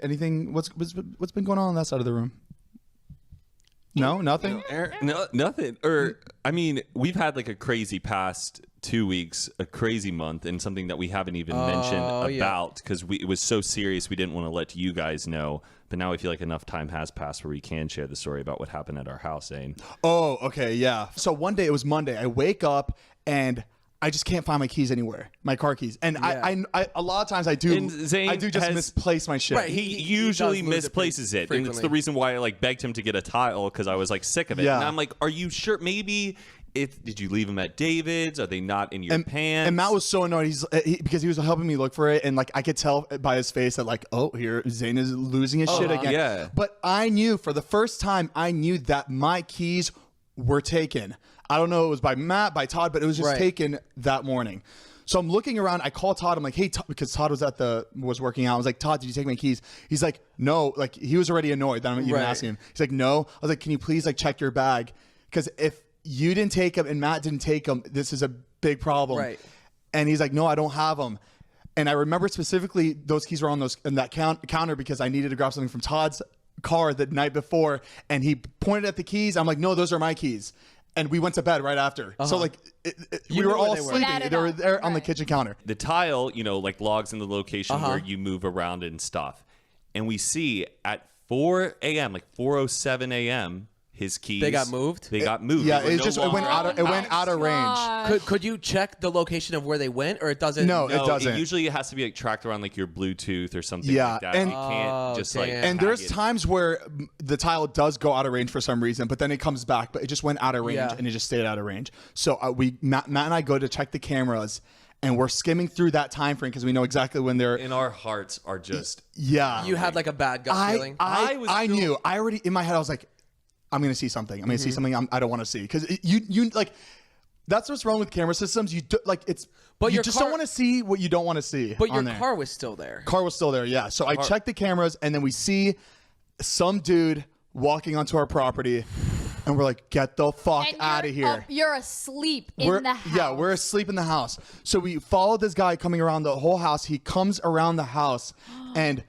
Anything? What's been going on that side of the room? No, nothing. No, nothing. Or I mean, we've had like a crazy past 2 weeks, a crazy month, and something that we haven't even mentioned about because it was so serious we didn't want to let you guys know. But now I feel like enough time has passed where we can share the story about what happened at our house, Zane. Oh, okay, yeah. So one day, it was Monday. I wake up and I just can't find my keys anywhere, my car keys. And I a lot of times I do just misplace my shit. Right, he usually misplaces it. And it's the reason why I like begged him to get a tile because I was like sick of it. Yeah. And I'm like, are you sure? Maybe did you leave them at David's? Are they not in your pants? And Matt was so annoyed because he was helping me look for it. And like I could tell by his face that like, oh, here Zane is losing his shit again. Yeah. But I knew for the first time, I knew that my keys were taken. I don't know if it was by Matt, by Todd, but it was just taken that morning. So I'm looking around. I call Todd. I'm like, hey, Todd, because Todd was working out. I was like, Todd, did you take my keys? He's like, no. Like he was already annoyed that I'm even asking him. He's like, no. I was like, can you please like check your bag? Because if you didn't take them and Matt didn't take them, this is a big problem. Right. And he's like, no, I don't have them. And I remember specifically those keys were on that counter because I needed to grab something from Todd's car the night before, and he pointed at the keys. I'm like, no, those are my keys. And we went to bed right after. So like we were all sleeping. They were there on the kitchen counter. The tile, like logs in the location where you move around and stuff. And we see at 4 a.m., like 4:07 a.m., his keys. They got moved? They got moved. Yeah, it went out of range. Could you check the location of where they went, or it doesn't? No, it doesn't. Usually it has to be like tracked around like your Bluetooth or something like that. And you can't just like. And there's times where the tile does go out of range for some reason, but then it comes back. But it just went out of range and it just stayed out of range. So Matt and I go to check the cameras. And we're skimming through that time frame because we know exactly when they're. And our hearts are just. Yeah. You had like a bad gut feeling. I knew. I already in my head. I was like, I'm gonna see something. I'm gonna see something I don't want to see because you like. That's what's wrong with camera systems. You do, like it's. But you just don't want to see what you don't want to see. But your car was still there. Car was still there. Yeah. So I checked the cameras and then we see some dude walking onto our property. And we're like, get the fuck out of here. You're asleep in the house. Yeah, we're asleep in the house. So we followed this guy coming around the whole house. He comes around the house and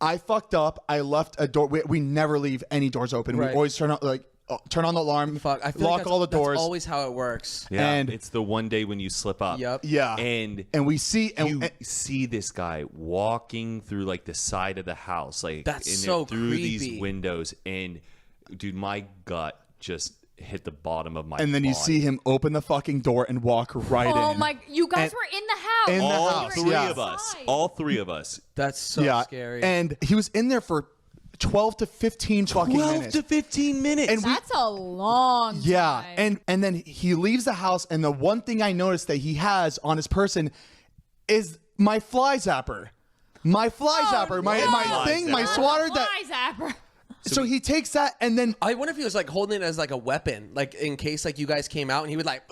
I fucked up. I left a door. We never leave any doors open. We always turn on the alarm, I feel lock all the doors. That's always how it works. Yeah, and it's the one day when you slip up. Yep. Yeah. And we see you see this guy walking through like the side of the house, like that's so through creepy. These windows, and dude, my gut just hit the bottom of my and then body. You see him open the fucking door and walk right in. Oh my, you guys were in the house. In the house. All three of us. That's so scary. And he was in there for 12 to 15 fucking minutes. 12 to 15 minutes. And that's a long time. Yeah. And then he leaves the house and the one thing I noticed that he has on his person is my fly zapper. My fly zapper. My thing, my swatter. Fly zapper. So he takes that and then I wonder if he was like holding it as like a weapon, like in case like you guys came out and he would like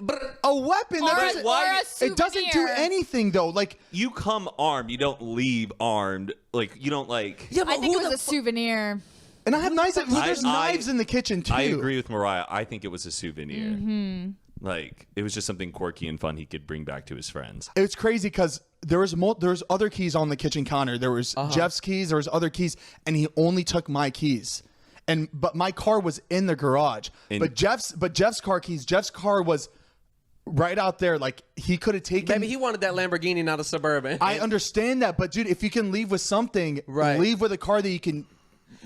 a weapon. It doesn't do anything though. Like you come armed, you don't leave armed. Like you don't like. Yeah, but I think it was a souvenir. And I have knives. There's knives in the kitchen too. I agree with Mariah. I think it was a souvenir. Mm-hmm. Like it was just something quirky and fun he could bring back to his friends. It's crazy because there was other keys on the kitchen counter. There was Jeff's keys. There was other keys, and he only took my keys. But my car was in the garage. But Jeff's car keys. Jeff's car was right out there. Like he could have taken. Maybe he wanted that Lamborghini, not a Suburban. I understand that, but dude, if you can leave with something, leave with a car that you can.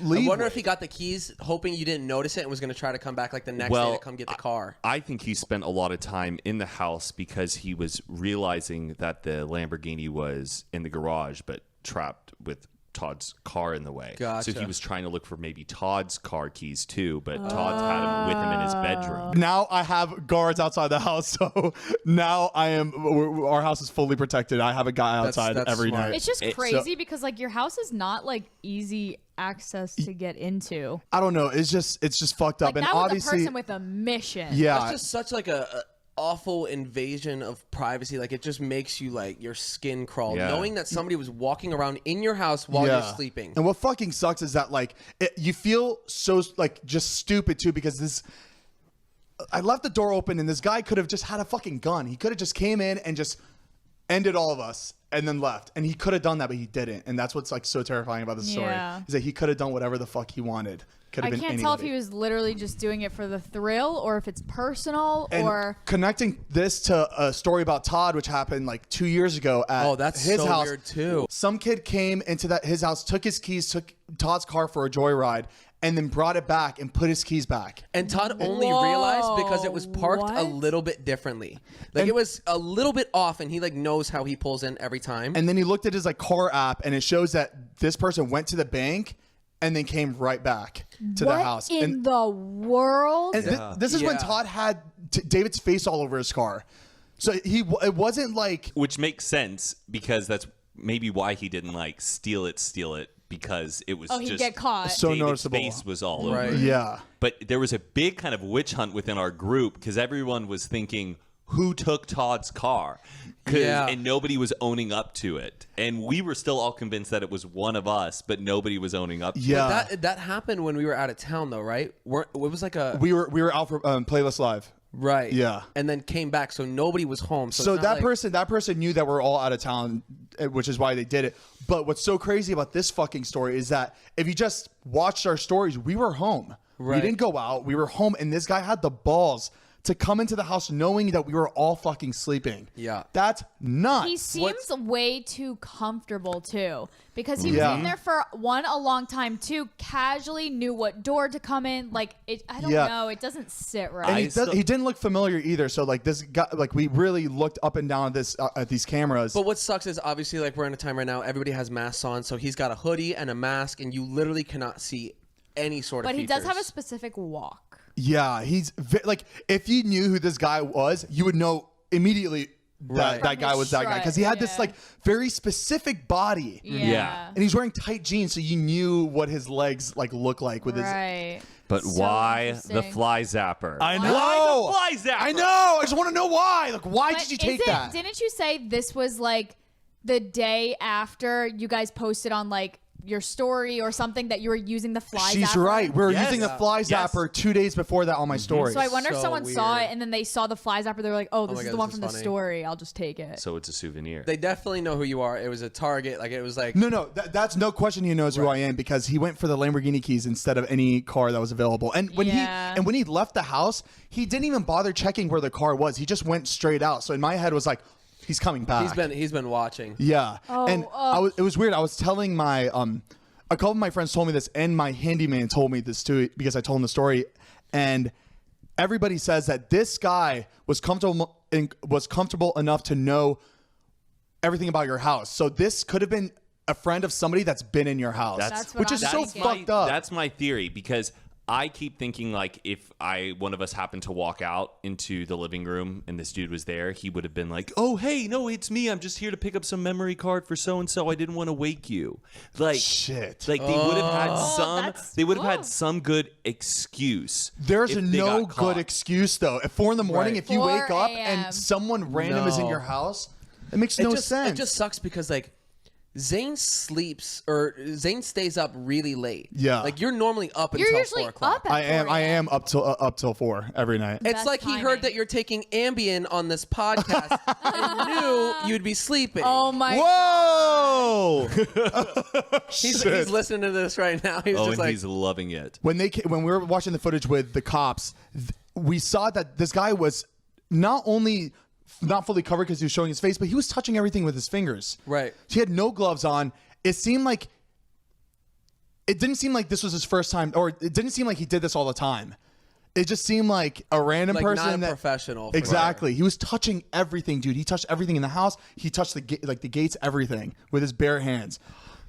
I wonder if he got the keys hoping you didn't notice it and was going to try to come back like the next day to come get the car. I think he spent a lot of time in the house because he was realizing that the Lamborghini was in the garage but trapped with Todd's car in the way. Gotcha. So he was trying to look for maybe Todd's car keys too, but Todd had them with him in his bedroom. Now I have guards outside the house, so now our house is fully protected. I have a guy outside every night. It's just crazy because like your house is not like easy access to get into. I don't know. It's just fucked up. Like, and that obviously, was a person with a mission. Yeah, that's just such like a awful invasion of privacy. Like it just makes you like your skin crawl knowing that somebody was walking around in your house while you're sleeping. And what fucking sucks is that like you feel so like just stupid too because I left the door open and this guy could have just had a fucking gun. He could have just came in and just ended all of us, and then left. And he could have done that, but he didn't. And that's what's like so terrifying about this story is that he could have done whatever the fuck he wanted. I can't tell if he was literally just doing it for the thrill or if it's personal or connecting this to a story about Todd, which happened like 2 years ago at that's his so house. Weird too. Some kid came into his house, took his keys, took Todd's car for a joyride, and then brought it back and put his keys back. And Todd only realized because it was parked a little bit differently. Like it was a little bit off, and he like knows how he pulls in every time. And then he looked at his like car app, and it shows that this person went to the bank and then came right back to the house. What in the world? And this is when Todd had David's face all over his car. So it wasn't like... Which makes sense because that's maybe why he didn't like steal it because it was he'd get caught. So David's noticeable. face was all over. Yeah. But there was a big kind of witch hunt within our group because everyone was thinking, who took Todd's car? And nobody was owning up to it. And we were still all convinced that it was one of us, but nobody was owning up to it. Yeah. That happened when we were out of town, though, right? It was like a... We were out for Playlist Live. Right. Yeah. And then came back, so nobody was home. So that person knew that we're all out of town, which is why they did it. But what's so crazy about this fucking story is that if you just watched our stories, we were home. Right. We didn't go out. We were home, and this guy had the balls to come into the house knowing that we were all fucking sleeping. Yeah. That's nuts. He seems way too comfortable, too. Because he was in there for, one, a long time, two, casually knew what door to come in. Like, I don't know. It doesn't sit right. And he didn't look familiar either. So, like, this guy, like, we really looked up and down at these cameras. But what sucks is, obviously, like, we're in a time right now, everybody has masks on. So he's got a hoodie and a mask, and you literally cannot see any sort of features. But he does have a specific walk. Yeah, he's like, if you knew who this guy was, you would know immediately that that guy was that guy because he had this like very specific body. Yeah. And he's wearing tight jeans, so you knew what his legs like look like with his. But So why the fly zapper? I know. Why the fly zapper? I know. I just want to know why. Like, why did you take that? Didn't you say this was like the day after you guys posted on like your story or something that you were using the fly zapper? She's right. We were using the fly zapper 2 days before that on my story. So I wonder if someone saw weird. it and then they saw the fly zapper. They were like, oh, this is the one from the story. I'll just take it. So it's a souvenir. They definitely know who you are. It was a Target. Like, it was like... No, that's no question he knows who I am because he went for the Lamborghini keys instead of any car that was available. And when he left the house, he didn't even bother checking where the car was. He just went straight out. So in my head was like, he's coming back. He's been watching. Yeah. It was weird. I was telling my a couple of my friends told me this, and my handyman told me this too because I told him the story. And everybody says that this guy was comfortable enough to know everything about your house. So this could have been a friend of somebody that's been in your house, which is so fucked up. That's my theory because I keep thinking like if one of us happened to walk out into the living room and this dude was there, he would have been like, "Oh, hey, no, it's me. I'm just here to pick up some memory card for so and so. I didn't want to wake you." Like shit. Like they would have had some. They would have had some good excuse. There's no good excuse though. At 4 a.m, if you wake up and someone random is in your house, it makes no sense. It just sucks because like Zane stays up really late. Yeah. Like you're normally up until 4 o'clock. Up at I am up till 4 every night. It's like he heard that you're taking Ambien on this podcast and knew you'd be sleeping. Oh my Whoa! He's listening to this right now. He's just like, he's loving it. When we were watching the footage with the cops, we saw that this guy was not only not fully covered because he was showing his face, but he was touching everything with his fingers. Right. He had no gloves on. It didn't seem like this was his first time, or it didn't seem like he did this all the time. It just seemed like a random person. Not a professional. Exactly. He was touching everything, dude. He touched everything in the house. He touched the gates, everything with his bare hands.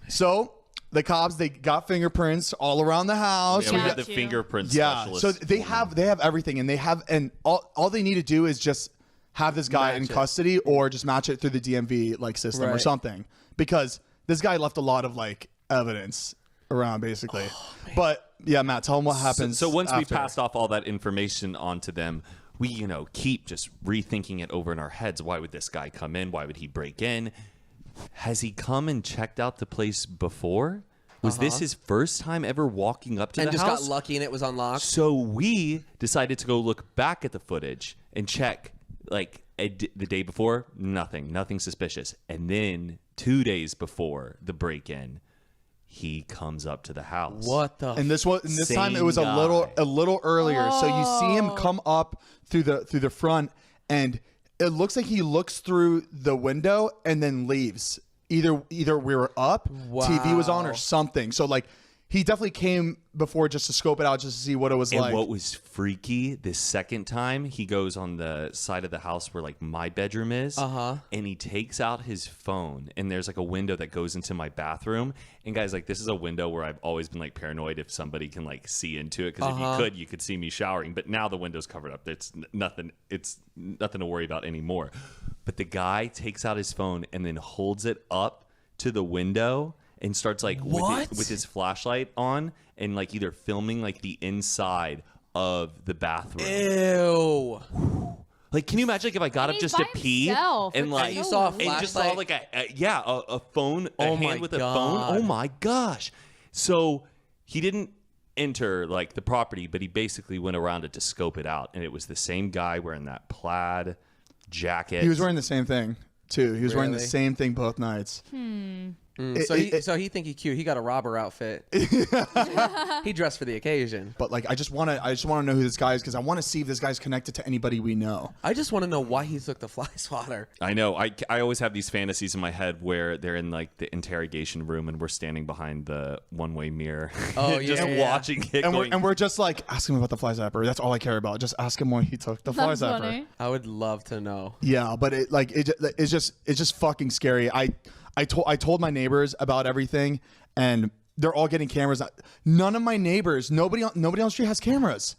So the cops, they got fingerprints all around the house. Yeah, we got the fingerprint specialist. So they have everything, and all they need to do is just have this guy in custody or just match it through the DMV like system or something, because this guy left a lot of like evidence around basically. But yeah, Matt, tell them what happens. So once after. we passed off all that information onto them, we keep just rethinking it over in our heads. Why would this guy come in? Why would he break in? Has he come and checked out the place before? Was this his first time ever walking up to the house? And just got lucky and it was unlocked? So we decided to go look back at the footage and check, like, The day before, nothing suspicious. And then 2 days before the break-in, he comes up to the house. What the? And this time it was guy. a little earlier. So you see him come up through the front, and it looks like he looks through the window and then leaves. Either we were up, TV was on, or something. So like, he definitely came before just to scope it out, just to see what it was like. And what was freaky, the second time, he goes on the side of the house where like my bedroom is, and he takes out his phone, and there's like a window that goes into my bathroom. And guys, like, this is a window where I've always been like paranoid if somebody can like see into it, because if you could see me showering. But now the window's covered up. It's nothing to worry about anymore. But the guy takes out his phone and then holds it up to the window and starts like with his flashlight on and like either filming like the inside of the bathroom. Ew. Like, can you imagine like if I got And up he's just to by pee himself. and It's like you saw a and just saw flashlight? like a phone, a hand with a phone. God. Oh my gosh! So he didn't enter like the property, but he basically went around it to scope it out, and it was the same guy wearing that plaid jacket. He was wearing the same thing too. He was wearing the Really? same thing both nights. So he think he cute. He got a robber outfit. He dressed for the occasion. But like, I just want to know who this guy is, because I want to see if this guy's connected to anybody we know. I just want to know why he took the fly swatter. I know. I always have these fantasies in my head where they're in like the interrogation room and we're standing behind the one-way mirror, just watching it. And we're just like, ask him about the fly zapper. That's all I care about. Just ask him why he took the fly That's zapper. funny. I would love to know. Yeah, but it's just fucking scary. I told my neighbors about everything, and they're all getting cameras. None of my neighbors, nobody on the street has cameras.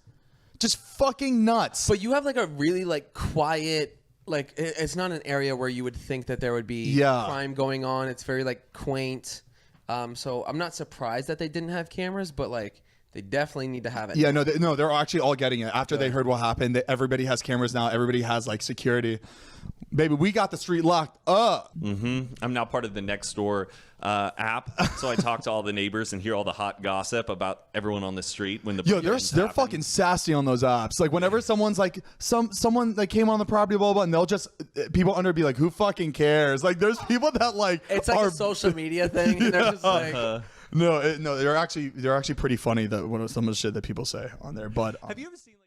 Just fucking nuts. But you have like a really like quiet, like it's not an area where you would think that there would be crime going on. It's very like quaint. So I'm not surprised that they didn't have cameras, but like they definitely need to have it. Yeah, no, they're actually all getting it after they heard what happened. Everybody has cameras now. Everybody has like security. Baby, we got the street locked up. I'm now part of the Nextdoor app, so I talk to all the neighbors and hear all the hot gossip about everyone on the street when the they're fucking sassy on those apps. Like whenever someone's like someone that came on the property, blah, blah, blah, and they'll just people under be like, who fucking cares? Like there's people that like It's like a social media thing. And they're just like, no, they're actually pretty funny, that what some of the shit that people say on there. But have you ever seen like